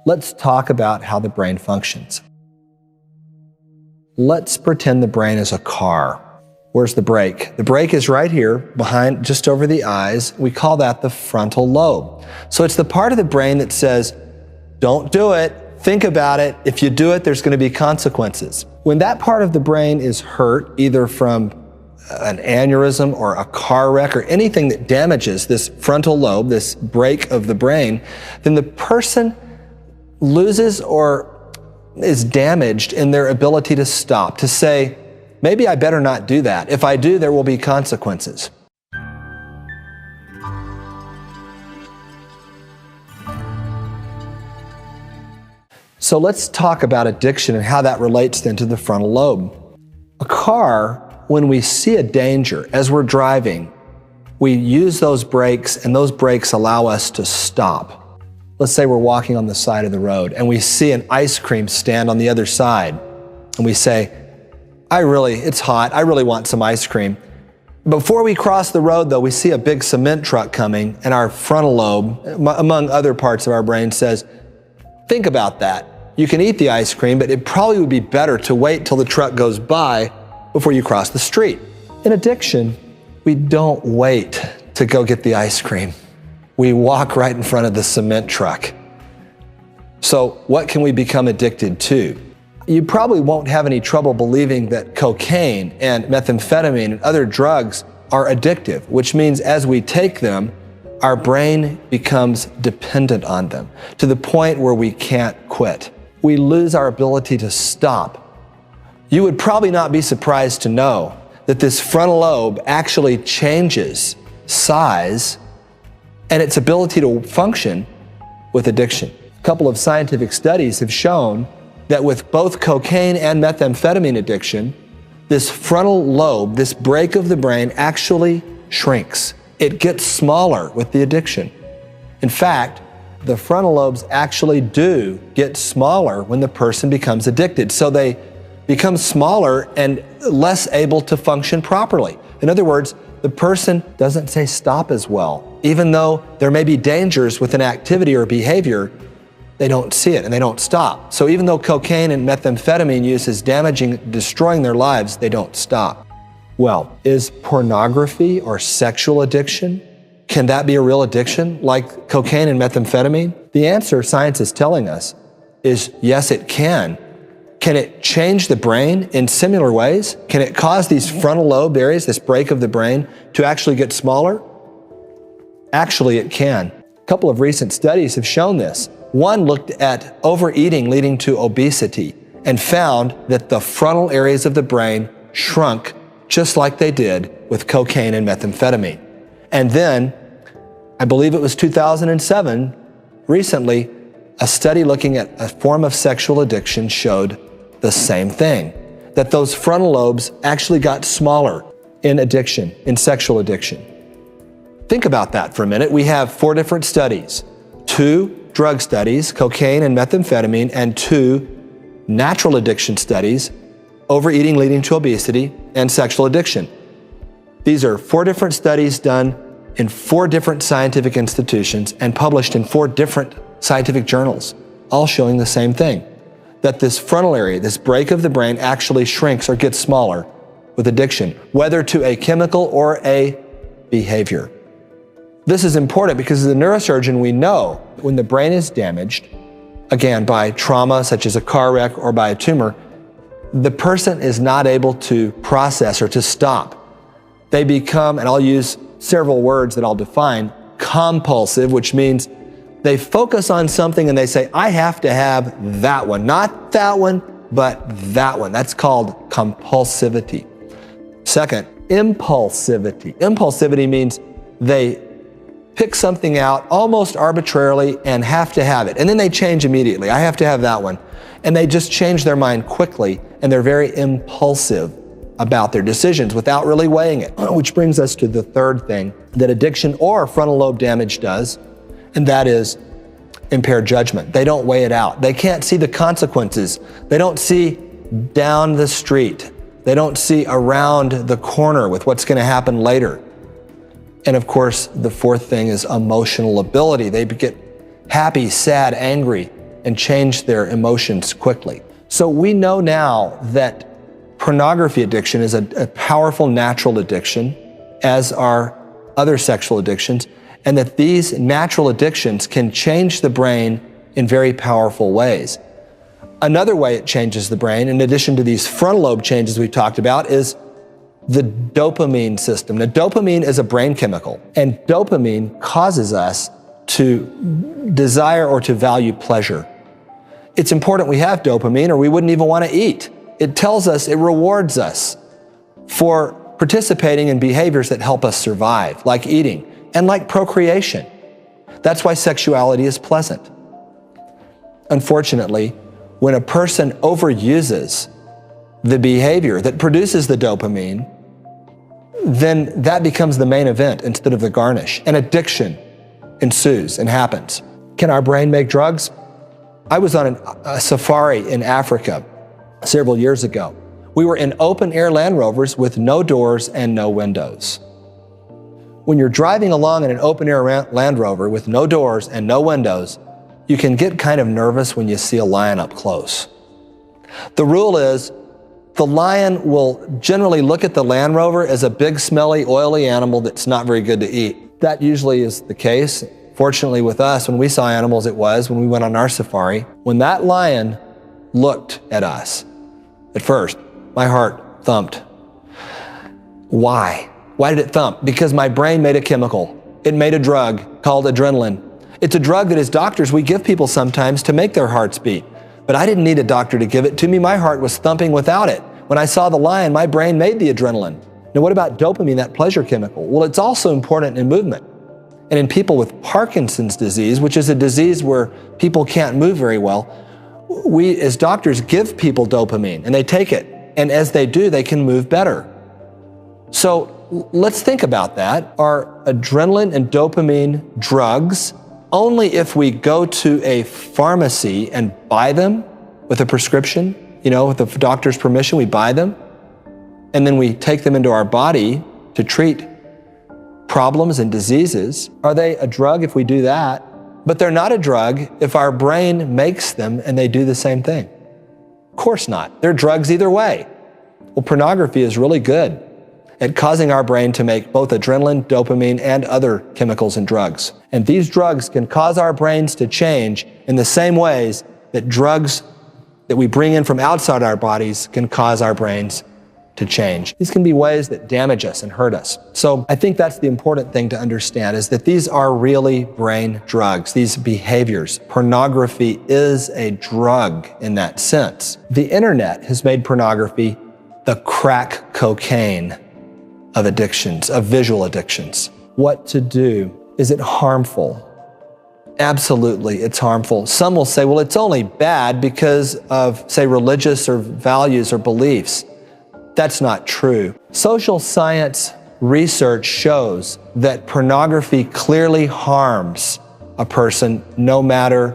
Let's talk about how the brain functions. Let's pretend the brain is a car. Where's the brake? The brake is right here, behind, just over the eyes. We call that the frontal lobe. So it's the part of the brain that says, don't do it, think about it. If you do it, there's going to be consequences. When that part of the brain is hurt, either from an aneurysm or a car wreck or anything that damages this frontal lobe, this brake of the brain, then the person loses or is damaged in their ability to stop, to say, maybe I better not do that. If I do, there will be consequences. So let's talk about addiction and how that relates then to the frontal lobe. A car, when we see a danger as we're driving, we use those brakes, and those brakes allow us to stop. Let's say we're walking on the side of the road and we see an ice cream stand on the other side, and we say, it's hot, I really want some ice cream. Before we cross the road though, we see a big cement truck coming, and our frontal lobe, among other parts of our brain, says, think about that. You can eat the ice cream, but it probably would be better to wait till the truck goes by before you cross the street. In addiction, we don't wait to go get the ice cream. We walk right in front of the cement truck. So what can we become addicted to? You probably won't have any trouble believing that cocaine and methamphetamine and other drugs are addictive, which means as we take them, our brain becomes dependent on them to the point where we can't quit. We lose our ability to stop. You would probably not be surprised to know that this frontal lobe actually changes size and its ability to function with addiction. A couple of scientific studies have shown that with both cocaine and methamphetamine addiction, this frontal lobe, this brake of the brain, actually shrinks. It gets smaller with the addiction. In fact, the frontal lobes actually do get smaller when the person becomes addicted. So they become smaller and less able to function properly. In other words, the person doesn't say stop as well. Even though there may be dangers with an activity or behavior, they don't see it and they don't stop. So even though cocaine and methamphetamine use is damaging, destroying their lives, they don't stop. Well, is pornography or sexual addiction, can that be a real addiction like cocaine and methamphetamine? The answer science is telling us is yes, it can. Can it change the brain in similar ways? Can it cause these frontal lobe areas, this brake of the brain, to actually get smaller? Actually, it can. A couple of recent studies have shown this. One looked at overeating leading to obesity and found that the frontal areas of the brain shrunk just like they did with cocaine and methamphetamine. And then, I believe it was 2007, recently, a study looking at a form of sexual addiction showed the same thing, that those frontal lobes actually got smaller in addiction, in sexual addiction. Think about that for a minute. We have 4 different studies, 2 drug studies, cocaine and methamphetamine, and 2 natural addiction studies, overeating leading to obesity, and sexual addiction. These are 4 different studies done in 4 different scientific institutions and published in 4 different scientific journals, all showing the same thing, that this frontal area, this brake of the brain, actually shrinks or gets smaller with addiction, whether to a chemical or a behavior. This is important because as a neurosurgeon, we know when the brain is damaged, again, by trauma such as a car wreck or by a tumor, the person is not able to process or to stop. They become, and I'll use several words that I'll define, compulsive, which means they focus on something and they say, I have to have that one, not that one, but that one. That's called compulsivity. Second, impulsivity. Impulsivity means they pick something out almost arbitrarily and have to have it. And then they change immediately. I have to have that one. And they just change their mind quickly, and they're very impulsive about their decisions without really weighing it. Which brings us to the third thing that addiction or frontal lobe damage does, and that is impaired judgment. They don't weigh it out. They can't see the consequences. They don't see down the street. They don't see around the corner with what's going to happen later. And of course, the fourth thing is emotional ability. They happy, sad, angry, and change their emotions quickly. So we know now that pornography addiction is a powerful natural addiction, as are other sexual addictions, and that these natural addictions can change the brain in very powerful ways. Another way it changes the brain, in addition to these frontal lobe changes we've talked about, is the dopamine system. Now, dopamine is a brain chemical, and dopamine causes us to desire or to value pleasure. It's important we have dopamine or we wouldn't even want to eat. It tells us, it rewards us for participating in behaviors that help us survive, like eating and like procreation. That's why sexuality is pleasant. Unfortunately, when a person overuses the behavior that produces the dopamine, then that becomes the main event instead of the garnish. An addiction ensues and happens. Can our brain make drugs? I was on a safari in Africa several years ago. We were in open-air Land Rovers with no doors and no windows. When you're driving along in an open-air Land Rover with no doors and no windows, you can get kind of nervous when you see a lion up close. The rule is, the lion will generally look at the Land Rover as a big, smelly, oily animal that's not very good to eat. That usually is the case. Fortunately with us, when we saw animals, it was when we went on our safari. When that lion looked at us, at first, my heart thumped. Why? Why did it thump? Because my brain made a chemical. It made a drug called adrenaline. It's a drug that as doctors we give people sometimes to make their hearts beat. But I didn't need a doctor to give it to me. My heart was thumping without it. When I saw the lion, my brain made the adrenaline. Now what about dopamine, that pleasure chemical? Well, it's also important in movement. And in people with Parkinson's disease, which is a disease where people can't move very well, we as doctors give people dopamine and they take it. And as they do, they can move better. So let's think about that. Are adrenaline and dopamine drugs only if we go to a pharmacy and buy them with a prescription, with the doctor's permission, we buy them, and then we take them into our body to treat problems and diseases? Are they a drug if we do that? But they're not a drug if our brain makes them and they do the same thing. Of course not. They're drugs either way. Well, pornography is really good at causing our brain to make both adrenaline, dopamine, and other chemicals and drugs. And these drugs can cause our brains to change in the same ways that drugs that we bring in from outside our bodies can cause our brains to change. These can be ways that damage us and hurt us. So I think that's the important thing to understand, is that these are really brain drugs, these behaviors. Pornography is a drug in that sense. The internet has made pornography the crack cocaine of addictions, of visual addictions. What to do? Is it harmful? Absolutely, it's harmful. Some will say, well, it's only bad because of, say, religious or values or beliefs. That's not true. Social science research shows that pornography clearly harms a person no matter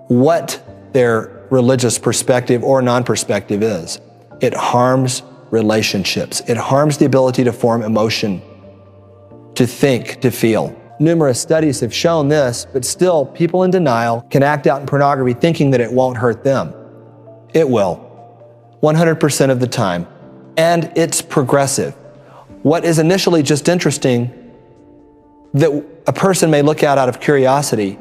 what their religious perspective or non-perspective is. It harms relationships. It harms the ability to form emotion, to think, to feel. Numerous studies have shown this, but still people in denial can act out in pornography thinking that it won't hurt them. It will, 100% of the time. And it's progressive. What is initially just interesting that a person may look at out of curiosity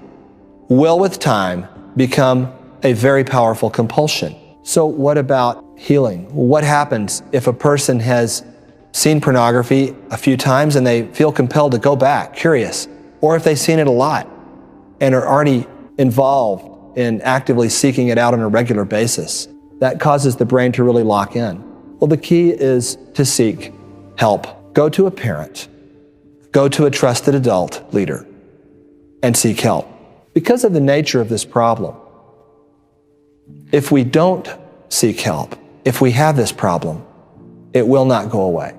will with time become a very powerful compulsion. So what about healing? What happens if a person has seen pornography a few times and they feel compelled to go back, curious, or if they've seen it a lot and are already involved in actively seeking it out on a regular basis? That causes the brain to really lock in. Well, the key is to seek help. Go to a parent, go to a trusted adult leader, and seek help. Because of the nature of this problem, if we don't seek help, if we have this problem, it will not go away.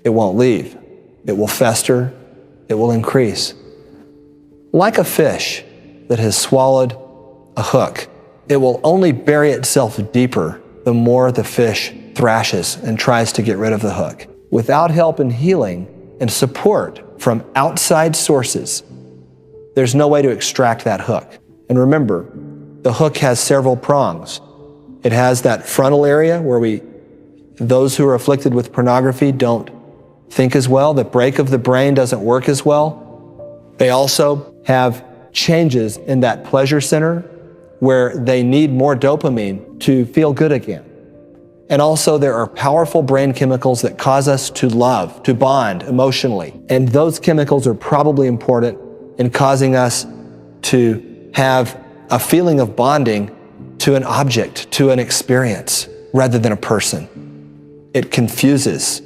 It won't leave. It will fester. It will increase. Like a fish that has swallowed a hook, it will only bury itself deeper the more the fish thrashes and tries to get rid of the hook. Without help and healing and support from outside sources, there's no way to extract that hook. And remember, the hook has several prongs. It has that frontal area where those who are afflicted with pornography don't think as well. The brake of the brain doesn't work as well. They also have changes in that pleasure center where they need more dopamine to feel good again. And also there are powerful brain chemicals that cause us to love, to bond emotionally. And those chemicals are probably important in causing us to have a feeling of bonding to an object, to an experience, rather than a person. It confuses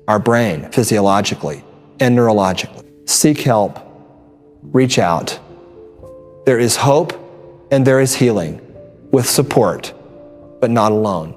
our brain physiologically and neurologically. Seek help, reach out. There is hope and there is healing with support, but not alone.